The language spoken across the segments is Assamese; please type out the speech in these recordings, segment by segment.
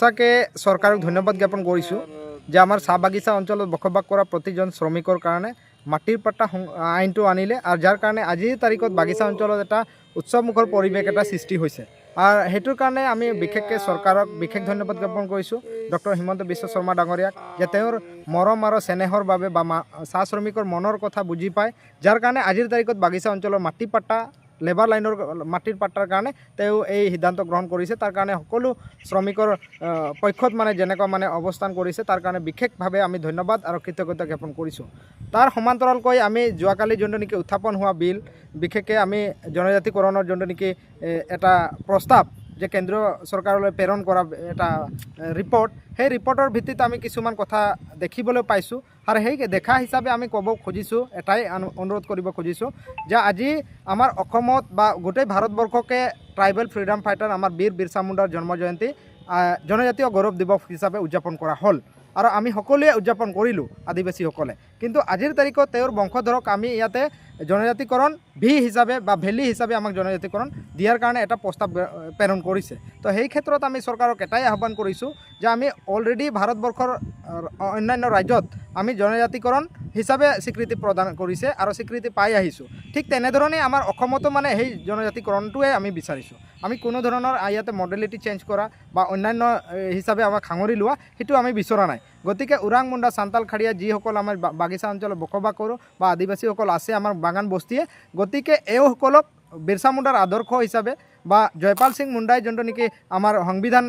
সঁচাকে সৰকাৰক ধন্যবাদ জ্ঞাপন কৰিছোঁ যে আমাৰ চাহ বাগিচা অঞ্চলত বসবাস কৰা প্ৰতিজন শ্ৰমিকৰ কাৰণে মাটিৰ পাট্টা আইনটো আনিলে আৰু যাৰ কাৰণে আজিৰ তাৰিখত বাগিচা অঞ্চলত এটা উৎসৱমুখৰ পৰিৱেশ এটা সৃষ্টি হৈছে। আৰু সেইটোৰ কাৰণে আমি বিশেষকৈ চৰকাৰক বিশেষ ধন্যবাদ জ্ঞাপন কৰিছোঁ ডক্টৰ হিমন্ত বিশ্ব শৰ্মা ডাঙৰীয়াক, যে তেওঁৰ মৰম আৰু চেনেহৰ বাবে বা চাহ শ্ৰমিকৰ মনৰ কথা বুজি পায়, যাৰ কাৰণে আজিৰ তাৰিখত বাগিচা অঞ্চলৰ মাটি পাট্টা লেবাৰ লাইনৰ মাটিৰ পাট্টাৰ কাৰণে তেওঁ এই সিদ্ধান্ত গ্ৰহণ কৰিছে। তাৰ কাৰণে সকলো শ্ৰমিকৰ পক্ষত যেনেকুৱা অৱস্থান কৰিছে তাৰ কাৰণে বিশেষভাৱে আমি ধন্যবাদ আৰু কৃতজ্ঞতা জ্ঞাপন কৰিছোঁ। তাৰ সমান্তৰালকৈ আমি যোৱাকালি যোনটো নেকি উত্থাপন হোৱা বিল, বিশেষকৈ আমি জনজাতিকৰণৰ যোনটো নেকি এটা প্ৰস্তাৱ যে কেন্দ্ৰীয় চৰকাৰলৈ প্ৰেৰণ কৰা এটা ৰিপৰ্ট, সেই ৰিপৰ্টৰ ভিত্তিত আমি কিছুমান কথা দেখিবলৈ পাইছোঁ। আৰু সেই দেখা হিচাপে আমি ক'ব খুজিছোঁ, এটাই অনুৰোধ কৰিব খুজিছোঁ যে আজি আমাৰ অসমত বা গোটেই ভাৰতবৰ্ষকে ট্ৰাইবেল ফ্ৰীডম ফাইটাৰ আমাৰ বীৰ বিৰচা মুণ্ডাৰ জন্ম জয়ন্তী জনজাতীয় গৌৰৱ দিৱস হিচাপে উদযাপন কৰা হ'ল আৰু আমি সকলোৱে উদযাপন কৰিলোঁ আদিবাসীসকলে। কিন্তু আজিৰ তাৰিখত তেওঁৰ বংশধৰক আমি ইয়াতে জনজাতিকৰণ হিচাপে বা ভেলী হিচাপে আমাক জনজাতিকৰণ দিয়াৰ কাৰণে এটা প্ৰস্তাৱ প্ৰেৰণ কৰিছে। তো সেই ক্ষেত্ৰত আমি চৰকাৰক এটাই আহ্বান কৰিছোঁ যে আমি অলৰেডি ভাৰতবৰ্ষৰ অন্যান্য ৰাজ্যত আমি জনজাতিকৰণ হিচাপে স্বীকৃতি প্ৰদান কৰিছে আৰু স্বীকৃতি পাই আহিছোঁ। ঠিক তেনেধৰণে আমাৰ অসমতো সেই জনজাতিকৰণটোৱে আমি বিচাৰিছোঁ। আমি কোনো ধৰণৰ ইয়াতে মডেলিটি চেঞ্জ কৰা বা অন্যান্য হিচাপে আমাক সাঙুৰি লোৱা সেইটো আমি বিচৰা নাই। গতিকে ওৰাং মুণ্ডা চান্তাল খাৰিয়া যিসকল আমাৰ বাগিচা অঞ্চলত বসবাস কৰোঁ বা আদিবাসীসকল আছে আমাৰ বাগান বস্তিয়ে, গতিকে এইসকলক বিৰচা মুণ্ডাৰ আদৰ্শ হিচাপে বা জয়পাল সিং মুণ্ডাই যোনটো নেকি আমাৰ সংবিধান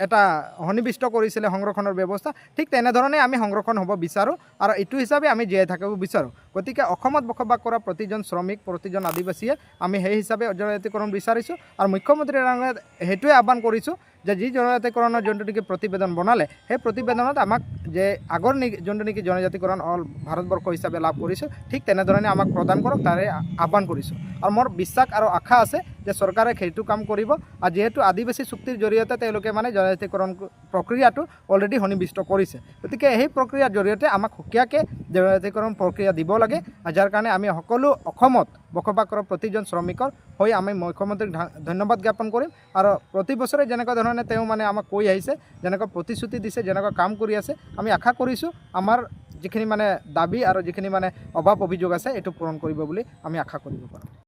এটা সন্নিৱিষ্ট কৰিছিলে সংৰক্ষণৰ ব্যৱস্থা, ঠিক তেনেধৰণে আমি সংৰক্ষণ হ'ব বিচাৰোঁ আৰু এইটো হিচাপে আমি জীয়াই থাকিব বিচাৰোঁ। গতিকে অসমত বসবাস কৰা প্ৰতিজন শ্ৰমিক, প্ৰতিজন আদিবাসীয়ে আমি সেই হিচাপে জনজাতিকৰণ বিচাৰিছোঁ আৰু মুখ্যমন্ত্ৰী ডাঙৰীয়াক সেইটোৱে আহ্বান কৰিছোঁ যে যি জনজাতিকৰণৰ যোনটো নেকি প্ৰতিবেদন বনালে, সেই প্ৰতিবেদনত আমাক যে আগৰ যোনটো নেকি জনজাতিকৰণ অল ভাৰতবৰ্ষ হিচাপে লাভ কৰিছোঁ, ঠিক তেনেধৰণে আমাক প্ৰদান কৰক, তাৰে আহ্বান কৰিছোঁ। আৰু মোৰ বিশ্বাস আৰু আশা আছে যে চৰকাৰে সেইটো কাম কৰিব। আৰু যিহেতু আদিবাসী চুক্তিৰ জৰিয়তে তেওঁলোকে জনজাতিকৰণ প্ৰক্ৰিয়াটো অলৰেডি সন্নিৱিষ্ট কৰিছে, গতিকে সেই প্ৰক্ৰিয়াৰ জৰিয়তে আমাক সুকীয়াকৈ জনজাতিকৰণ প্ৰক্ৰিয়া দিব লাগে। যাৰ কাৰণে আমি সকলো অসমত বসবাস কৰা প্ৰতিজন শ্ৰমিকৰ হৈ আমি মুখ্যমন্ত্ৰীক ধন্যবাদ জ্ঞাপন কৰিম। আৰু প্ৰতি বছৰে যেনেকুৱা ধৰণে তেওঁ আমাক কৈ আহিছে, যেনেকুৱা প্ৰতিশ্ৰুতি দিছে, যেনেকুৱা কাম কৰি আছে, আমি আশা কৰিছোঁ আমাৰ যিখিনি দাবী আৰু যিখিনি অভাৱ অভিযোগ আছে এইটো পূৰণ কৰিব বুলি আমি আশা কৰিব পাৰোঁ।